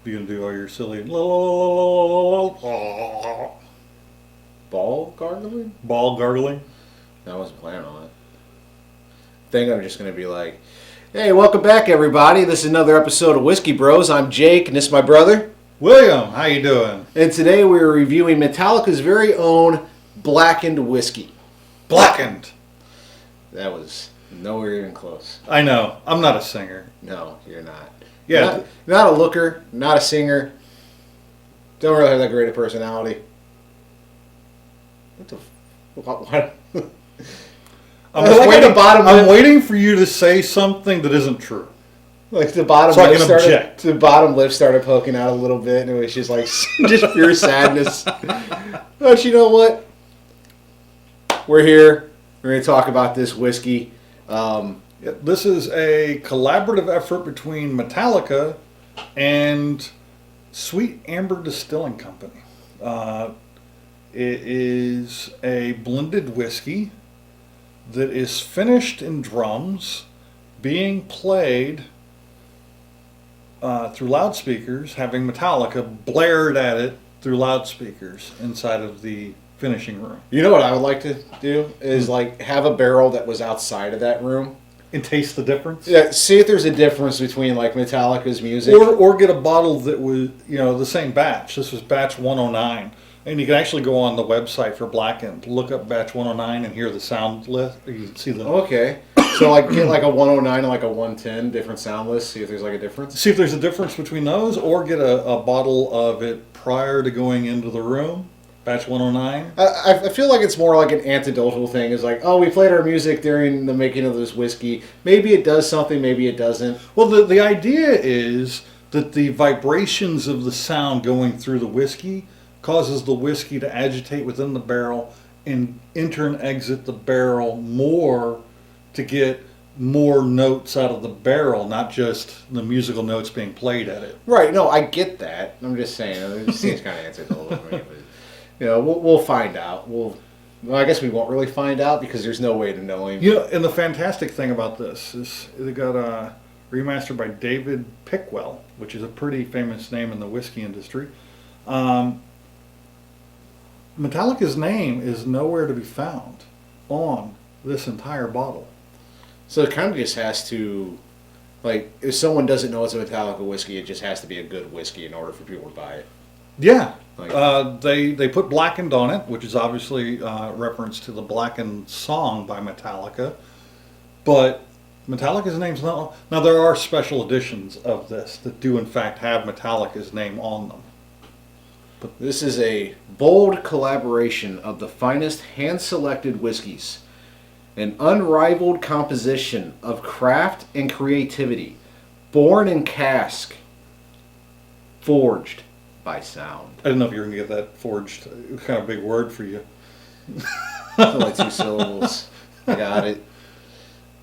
You gonna do all your silly Ball gargling? ball gargling? I wasn't planning on it. I think I'm just going to be like, hey, welcome back, everybody. This is another episode of Whiskey Bros. I'm Jake, and this is my brother. William, how you doing? And today we're reviewing Metallica's very own Blackened Whiskey. Blackened. That was nowhere even close. I know. I'm not a singer. No, you're not. Yeah. Not a looker, not a singer. Don't really have that great a personality. What the what? I'm waiting for you to say something that isn't true. Like the bottom so lip the bottom lip started poking out a little bit, and it was just like just pure sadness. But you know what? We're here. We're going to talk about this whiskey. This is a collaborative effort between Metallica and Sweet Amber Distilling Company. It is a blended whiskey that is finished in drums, being played through loudspeakers, having Metallica blared at it through loudspeakers inside of the finishing room. You know what I would like to do is like have a barrel that was outside of that room. And taste the difference? Yeah, see if there's a difference between like Metallica's music. Or get a bottle that was, the same batch. This was batch 109. And you can actually go on the website for Blackened, look up batch 109 and hear the sound list. You can see the... Okay. So like get like a 109 and like a 110, different sound lists, see if there's like a difference. See if there's a difference between those, or get a bottle of it prior to going into the room. Batch 109. I feel like it's more like an anecdotal thing. It's like, oh, we played our music during the making of this whiskey. Maybe it does something, maybe it doesn't. Well, the idea is that the vibrations of the sound going through the whiskey causes the whiskey to agitate within the barrel and enter and exit the barrel more to get more notes out of the barrel, not just the musical notes being played at it. Right. No, I get that. I'm just saying. It seems kind of anecdotal to me, but... we'll find out. Well, I guess we won't really find out because there's no way to know him. And the fantastic thing about this is they got remastered by David Pickwell, which is a pretty famous name in the whiskey industry. Metallica's name is nowhere to be found on this entire bottle. So it kind of just has to, like, if someone doesn't know it's a Metallica whiskey, it just has to be a good whiskey in order for people to buy it. Yeah. They put Blackened on it, which is obviously reference to the Blackened song by Metallica. But Metallica's name's not... Now, there are special editions of this that do, in fact, have Metallica's name on them. But this is a bold collaboration of the finest hand-selected whiskeys. An unrivaled composition of craft and creativity. Born in cask. Forged by sound. I didn't know if you were going to get that forged. It was kind of a big word for you. Only 2 syllables. I got it.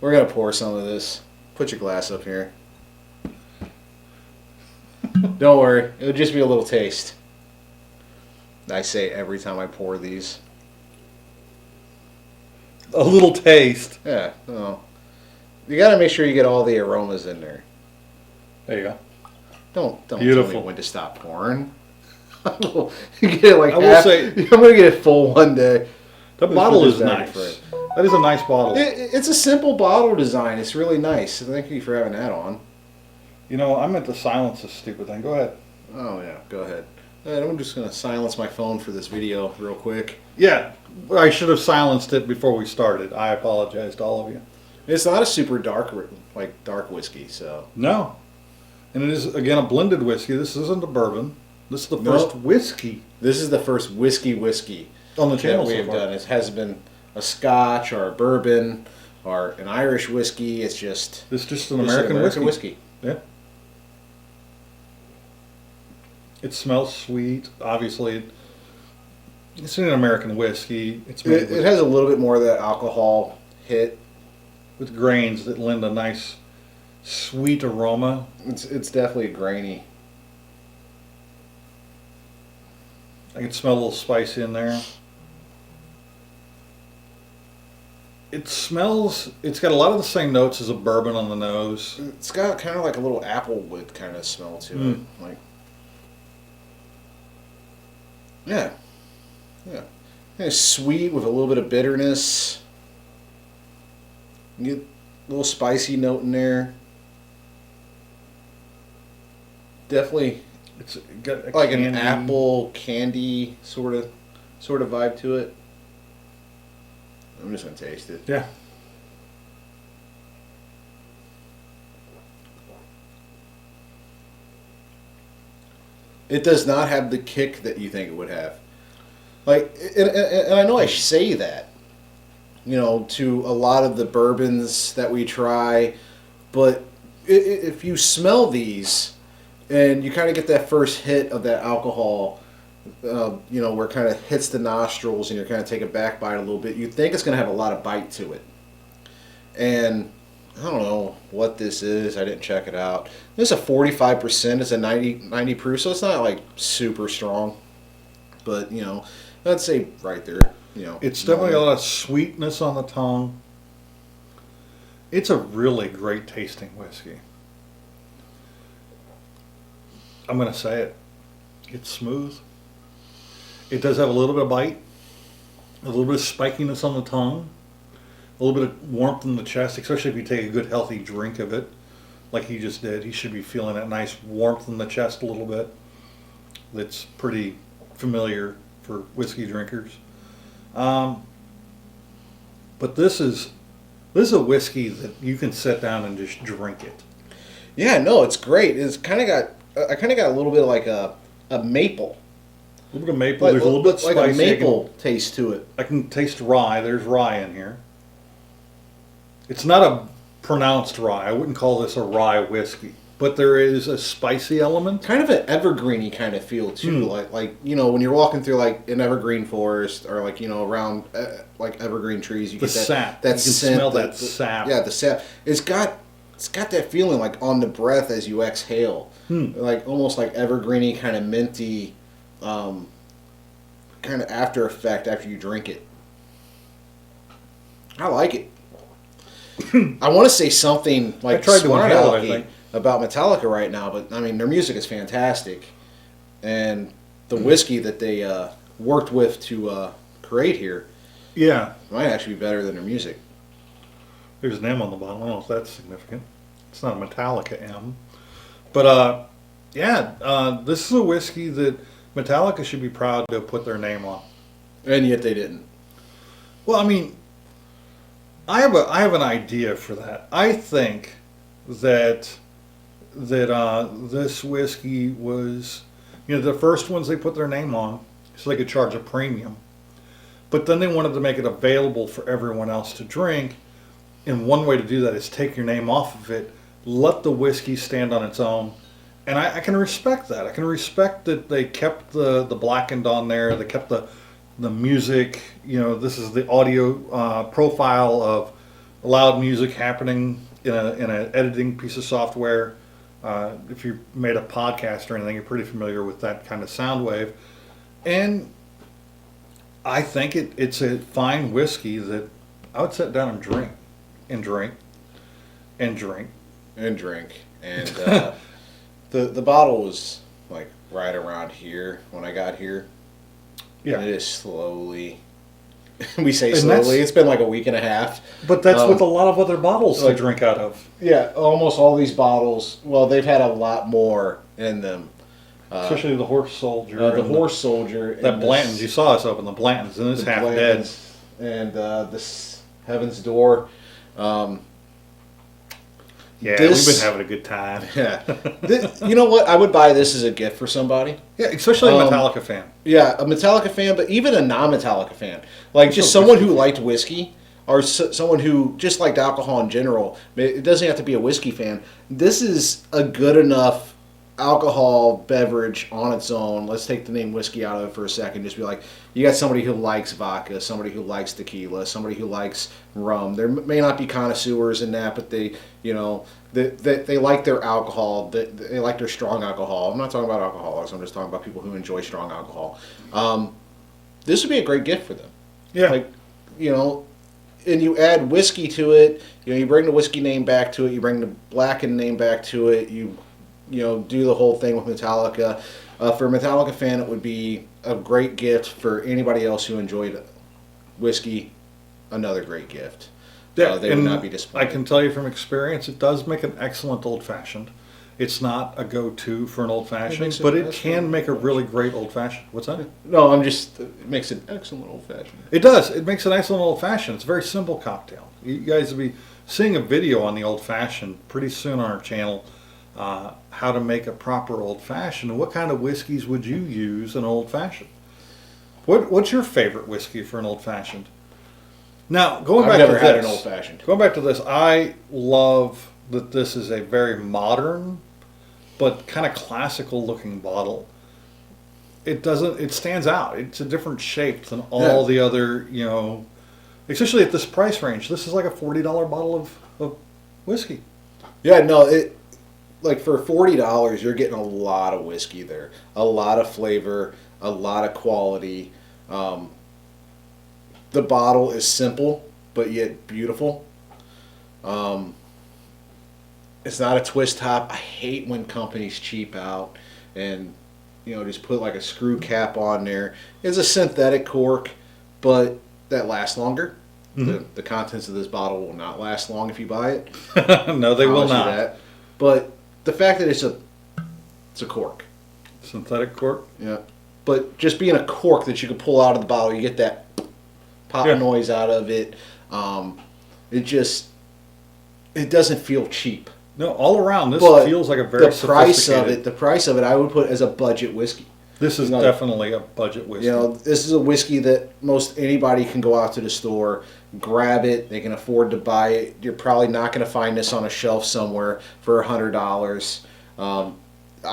We're going to pour some of this. Put your glass up here. Don't worry. It'll just be a little taste. I say every time I pour these. A little taste. Yeah. Well, you got to make sure you get all the aromas in there. There you go. Don't Beautiful. tell me when to stop pouring. You get it like I will half. say, I'm gonna get it full one day. The bottle is nice. That is a nice bottle. It's a simple bottle design. It's really nice. Thank you for having that on. I meant to silence this stupid thing. Go ahead. Oh yeah, go ahead. I'm just gonna silence my phone for this video real quick. Yeah, I should have silenced it before we started. I apologize to all of you. It's not a super dark whiskey, so no. And it is, again, a blended whiskey. This isn't a bourbon. This is the first whiskey. This is the first whiskey on the channel that we have done. It hasn't been a Scotch or a bourbon or an Irish whiskey. It's just an American whiskey. Yeah. It smells sweet. Obviously, it's an American whiskey. It has a little bit more of that alcohol hit with grains that lend a nice sweet aroma. It's definitely grainy. I can smell a little spice in there. It's got a lot of the same notes as a bourbon on the nose. It's got kind of like a little applewood kind of smell to it. Like Yeah. Yeah. Kind of sweet with a little bit of bitterness. You get a little spicy note in there. Definitely It's got a like candy. an apple candy sort of vibe to it. I'm just gonna taste it. Yeah. It does not have the kick that you think it would have. Like, and I know I say that, to a lot of the bourbons that we try, but if you smell these and you kind of get that first hit of that alcohol, where it kind of hits the nostrils and you're kind of taken back by it a little bit, you think it's going to have a lot of bite to it. And I don't know what this is. I didn't check it out. This is a 45%. It's a 90 proof, so it's not like super strong. But, I'd say right there, It's definitely a lot of sweetness on the tongue. It's a really great tasting whiskey. I'm going to say it. It's smooth. It does have a little bit of bite, a little bit of spikiness on the tongue, a little bit of warmth in the chest, especially if you take a good healthy drink of it, like he just did. He should be feeling that nice warmth in the chest a little bit. That's pretty familiar for whiskey drinkers. But this is a whiskey that you can sit down and just drink it. Yeah, no, it's great. I kind of got a little bit of like a maple. A little bit of maple. There's a little bit like spicy. a maple taste to it. I can taste rye. There's rye in here. It's not a pronounced rye. I wouldn't call this a rye whiskey, but there is a spicy element. Kind of an evergreeny kind of feel too. Like when you're walking through like an evergreen forest or like around like evergreen trees, you The get that sap. that You can scent, smell that sap. Yeah, the sap. It's got that feeling like on the breath as you exhale, like almost like evergreeny kind of minty, kind of after effect after you drink it. I like it. I want to say something like I tried to inhale it, I think. about Metallica right now, but I mean their music is fantastic, and the whiskey that they worked with to create here, Yeah. might actually be better than their music. There's an M on the bottom. I don't know if that's significant. It's not a Metallica M. But, this is a whiskey that Metallica should be proud to have put their name on. And yet they didn't. Well, I mean, I have an idea for that. I think that this whiskey was, the first ones they put their name on, so they could charge a premium. But then they wanted to make it available for everyone else to drink. And one way to do that is take your name off of it, let the whiskey stand on its own. And I can respect that. I can respect that they kept the blackened on there. They kept the music. This is the audio profile of loud music happening in an editing piece of software. If you made a podcast or anything, you're pretty familiar with that kind of sound wave. And I think it's a fine whiskey that I would sit down and drink. And drink. And drink. And drink. And the bottle was like right around here when I got here. Yeah. And it is slowly. We say slowly. It's been like a week and a half. But that's with a lot of other bottles like, to drink out of. Yeah, almost all these bottles. Well, they've had a lot more in them. Especially the Horse Soldier. The Horse Soldier. That Blanton's. You saw us open the Blanton's, and it's half dead. And this Heaven's Door. We've been having a good time. Yeah. You know what? I would buy this as a gift for somebody. Yeah, especially a Metallica fan. Yeah, a Metallica fan, but even a non-Metallica fan. Like just someone who liked whiskey or someone who just liked alcohol in general. It doesn't have to be a whiskey fan. This is a good enough alcohol beverage on its own. Let's take the name whiskey out of it for a second. Just be like, you got somebody who likes vodka, somebody who likes tequila, somebody who likes rum. There may not be connoisseurs in that, but they like their alcohol. They like their strong alcohol. I'm not talking about alcoholics. I'm just talking about people who enjoy strong alcohol. This would be a great gift for them. Yeah. And you add whiskey to it. You bring the whiskey name back to it. You bring the Blackened name back to it. You do the whole thing with Metallica. For a Metallica fan, it would be a great gift. For anybody else who enjoyed whiskey, another great gift. Yeah, they would not be disappointed. I can tell you from experience, it does make an excellent old-fashioned. It's not a go-to for an old-fashioned, but it can make a really great old-fashioned. What's that? No, it makes an excellent old-fashioned. It does. It makes an excellent old-fashioned. It's a very simple cocktail. You guys will be seeing a video on the old-fashioned pretty soon on our channel, how to make a proper old-fashioned. And what kind of whiskeys would you use in an old-fashioned? What's your favorite whiskey for an old-fashioned? Now, going back to this. I've never had an old-fashioned. Going back to this, I love that this is a very modern but kind of classical looking bottle. It stands out. It's a different shape than all the other, especially at this price range. This is like a $40 bottle of whiskey. Yeah, no, for $40, you're getting a lot of whiskey there. A lot of flavor, a lot of quality. The bottle is simple, but yet beautiful. It's not a twist top. I hate when companies cheap out and just put like a screw cap on there. It's a synthetic cork, but that lasts longer. Mm-hmm. The contents of this bottle will not last long if you buy it. No, they will not. That. But the fact that it's a cork, synthetic cork. Yeah, but just being a cork that you can pull out of the bottle, you get that pop noise out of it. It doesn't feel cheap. No, all around this feels like a very sophisticated. The price of it, I would put as a budget whiskey. This is definitely a budget whiskey. This is a whiskey that most anybody can go out to the store, grab it. They can afford to buy it. You're probably not going to find this on a shelf somewhere for $100. I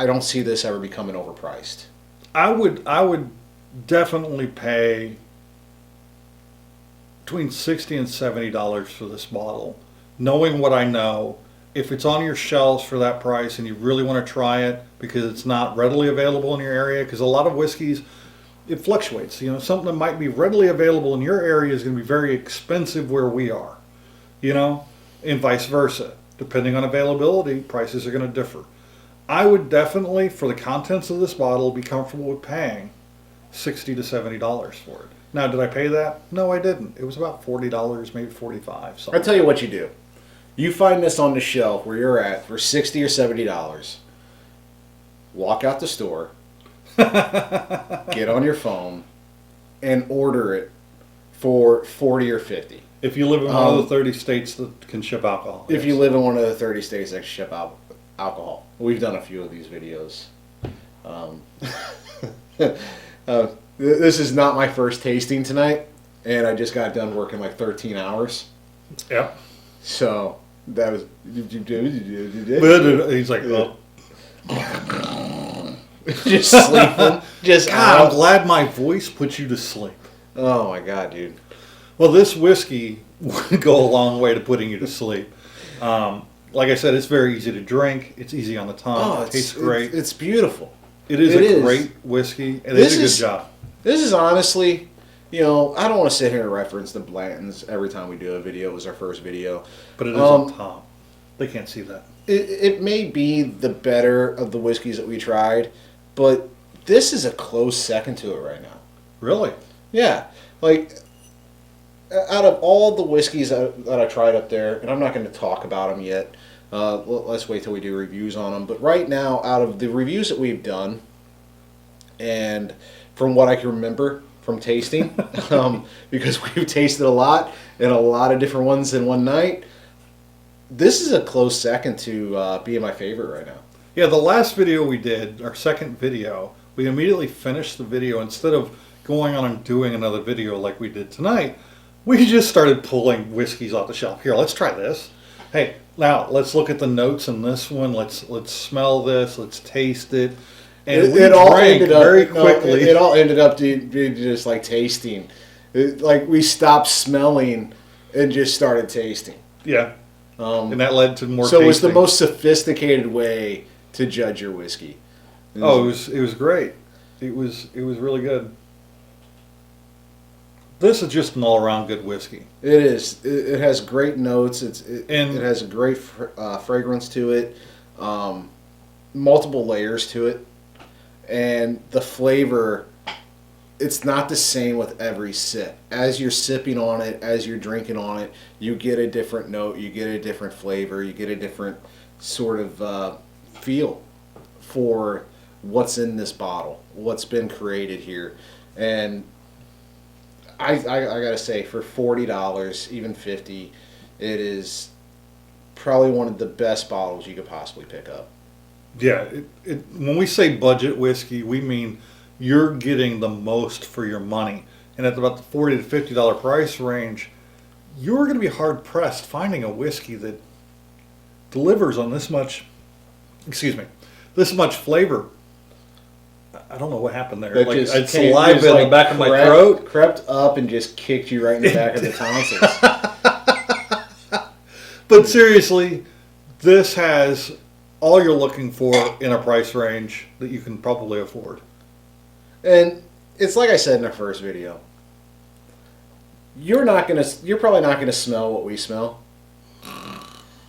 don't see this ever becoming overpriced. I would definitely pay between $60 and $70 for this bottle, knowing what I know. If it's on your shelves for that price and you really want to try it because it's not readily available in your area, because a lot of whiskeys, it fluctuates. Something that might be readily available in your area is going to be very expensive where we are, and vice versa. Depending on availability, prices are going to differ. I would definitely, for the contents of this bottle, be comfortable with paying $60 to $70 for it. Now, did I pay that? No, I didn't. It was about $40, maybe $45. I'll tell you what you do. You find this on the shelf where you're at for $60 or $70. Walk out the store, get on your phone, and order it for $40 or $50. If you live in one of the 30 states that can ship alcohol. If you live in one of the 30 states that can ship alcohol. We've done a few of these videos. This is not my first tasting tonight, and I just got done working like 13 hours. Yep. So that was. He's like, oh. Just sleeping. Just God, I'm glad my voice puts you to sleep. Oh my God, dude. Well, this whiskey would go a long way to putting you to sleep. Like I said, it's very easy to drink. It's easy on the tongue. It tastes great. It's beautiful. It is great whiskey, and they did a good job. This is honestly, I don't want to sit here and reference the Blantons every time we do a video. It was our first video. But it is on top. They can't see that. It may be the better of the whiskeys that we tried, but this is a close second to it right now. Really? Yeah. Like, out of all the whiskeys that I tried up there, and I'm not going to talk about them yet. Let's wait till we do reviews on them. But right now, out of the reviews that we've done, and from what I can remember from tasting, because we've tasted a lot and a lot of different ones in one night, this is a close second to being my favorite right now. Yeah, the last video we did, our second video, we immediately finished the video. Instead of going on and doing another video like we did tonight, we just started pulling whiskeys off the shelf. Here, let's try this. Hey, now let's look at the notes in this one. Let's smell this. Let's taste it. And we drank very quickly. It all ended up being just like tasting. Like we stopped smelling and just started tasting. Yeah. And that led to more So tasting. it was the most sophisticated way to judge your whiskey. It was great. It was really good. This is just an all-around good whiskey. It is. It has great notes. It has a great fragrance to it. multiple layers to it, and the flavor, it's not the same with every sip. As you're sipping on it, as you're drinking on it, you get a different note, you get a different flavor, you get a different sort of feel for what's in this bottle, what's been created here. And I gotta say, for $40, even $50, it is probably one of the best bottles you could possibly pick up. Yeah, when we say budget whiskey, we mean you're getting the most for your money. And at about the $40 to $50 price range, you're going to be hard pressed finding a whiskey that delivers on this much, this much flavor. I don't know what happened there. That Like, just I had came- saliva just in the like back of my throat. crept up and just kicked you right in the back of the tonsils. But seriously, this has all you're looking for in a price range that you can probably afford. And it's like I said in our first video. You're probably not gonna smell what we smell.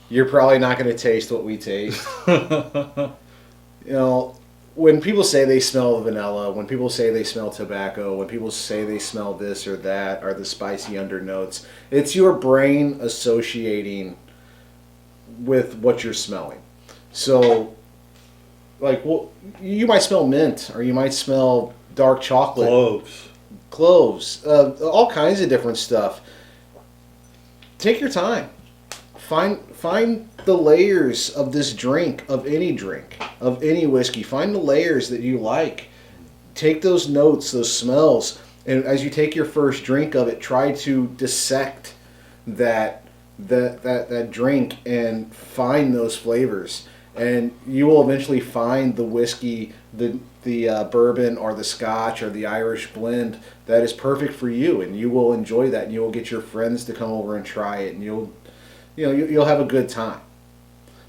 You're probably not gonna taste what we taste. You know, when people say they smell vanilla, when people say they smell tobacco, when people say they smell this or that, or the spicy undernotes, it's your brain associating with what you're smelling. So, like, well, you might smell mint, or you might smell dark chocolate, cloves, all kinds of different stuff. Take your time. Find the layers of this drink, of any whiskey. Find the layers that you like. Take those notes, those smells, and as you take your first drink of it, try to dissect that drink and find those flavors. And you will eventually find the whiskey, the bourbon or the Scotch or the Irish blend that is perfect for you, and you will enjoy that. And you will get your friends to come over and try it, and you'll have a good time,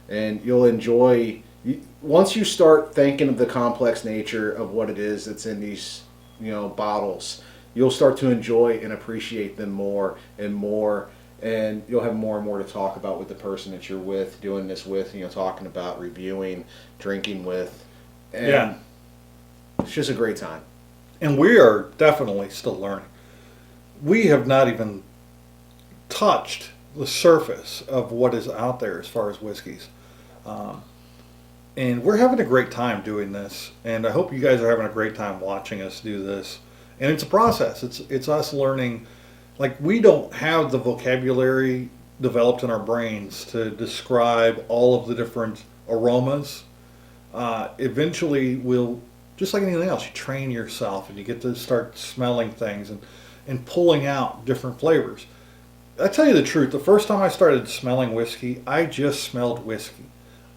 and you'll enjoy. Once you start thinking of the complex nature of what it is that's in these, bottles, you'll start to enjoy and appreciate them more and more. And you'll have more and more to talk about with the person that you're with, doing this with, talking about, reviewing, drinking with. And Yeah. It's just a great time. And we are definitely still learning. We have not even touched the surface of what is out there as far as whiskeys. And we're having a great time doing this. And I hope you guys are having a great time watching us do this. And it's a process. It's us learning. Like, we don't have the vocabulary developed in our brains to describe all of the different aromas. Eventually, we'll, just like anything else, you train yourself and you get to start smelling things and pulling out different flavors. I tell you the truth, the first time I started smelling whiskey, I just smelled whiskey.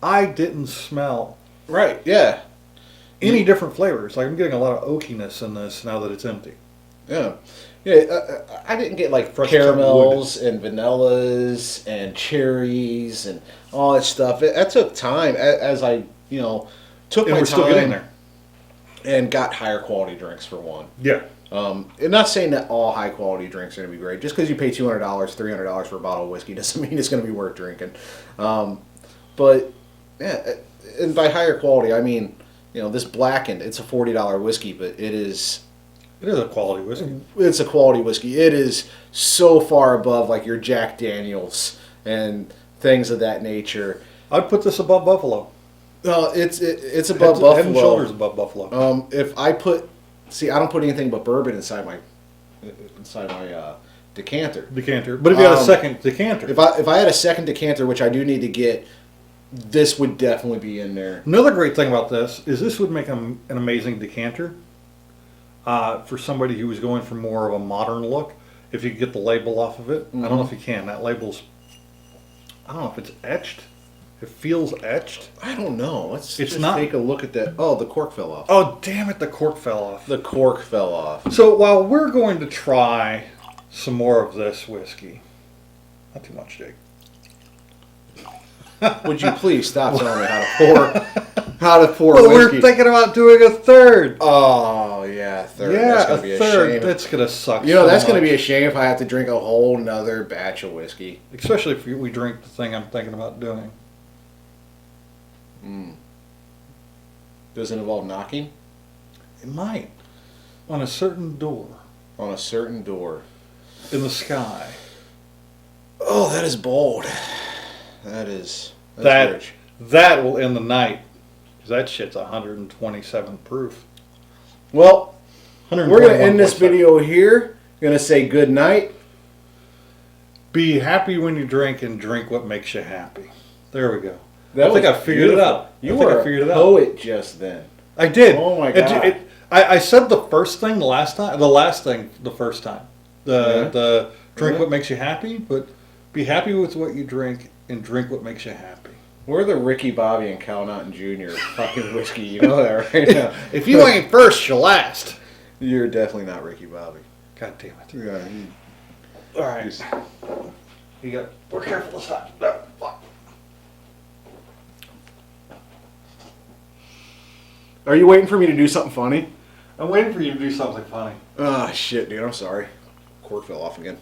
I didn't smell any different flavors. Like, I'm getting a lot of oakiness in this now that it's empty. Yeah. I didn't get like Fresh caramels and vanillas and cherries and all that stuff. That took time as I, took And my we're still getting time there. and got higher quality drinks for one. Yeah. And not saying that all high quality drinks are going to be great. Just because you pay $200, $300 for a bottle of whiskey doesn't mean it's going to be worth drinking. But yeah, and by higher quality, I mean, this Blackened, it's a $40 whiskey, but it is a quality whiskey. It's a quality whiskey. It is so far above like your Jack Daniels and things of that nature. I'd put this above Buffalo. It's above Buffalo. Head and shoulders above Buffalo. If I I don't put anything but bourbon inside my decanter. But if you had a second decanter. If I had a second decanter, which I do need to get, this would definitely be in there. Another great thing about this would make an amazing decanter for somebody who was going for more of a modern look. If you could get the label off of it. I don't know if you can. That label's, I don't know if it's etched. It feels etched. I don't know. Let's It's just not- take a look at that. Oh, the cork fell off. Oh, damn it, the cork fell off. The cork fell off. So while we're going to try some more of this whiskey, not too much, Jake. Would you please stop telling me how to pour Well, whiskey? we're thinking about doing a third. Oh yeah, third. That's gonna be a third. shame. That's gonna suck. That's gonna much. be a shame if I have to drink a whole nother batch of whiskey. Especially if we drink the thing I'm thinking about doing. Does it involve knocking It might. On a certain door on a certain door? in the sky. Oh, that is bold. That's rich. That will end the night. 'Cause that shit's 127 proof. Well, we're going to end this 121.7. video here. Going to say good night. Be happy when you drink and drink what makes you happy. There we go. That I think was I figured it beautiful. out. You I think were I figured it a out. poet just then. I did. Oh my God. I said the first thing the last time. The last thing the first time. The drink what makes you happy, but be happy with what you drink and drink what makes you happy. We're the Ricky Bobby and Cal Naughton Jr. fucking whiskey. You know that right now. If you ain't first, you'll last. You're definitely not Ricky Bobby. God damn it. Yeah. All right. You got. We're careful this time. No, fuck. Are you waiting for me to do something funny? I'm waiting for you to do something funny. Ah, shit, dude. I'm sorry. Cork fell off again.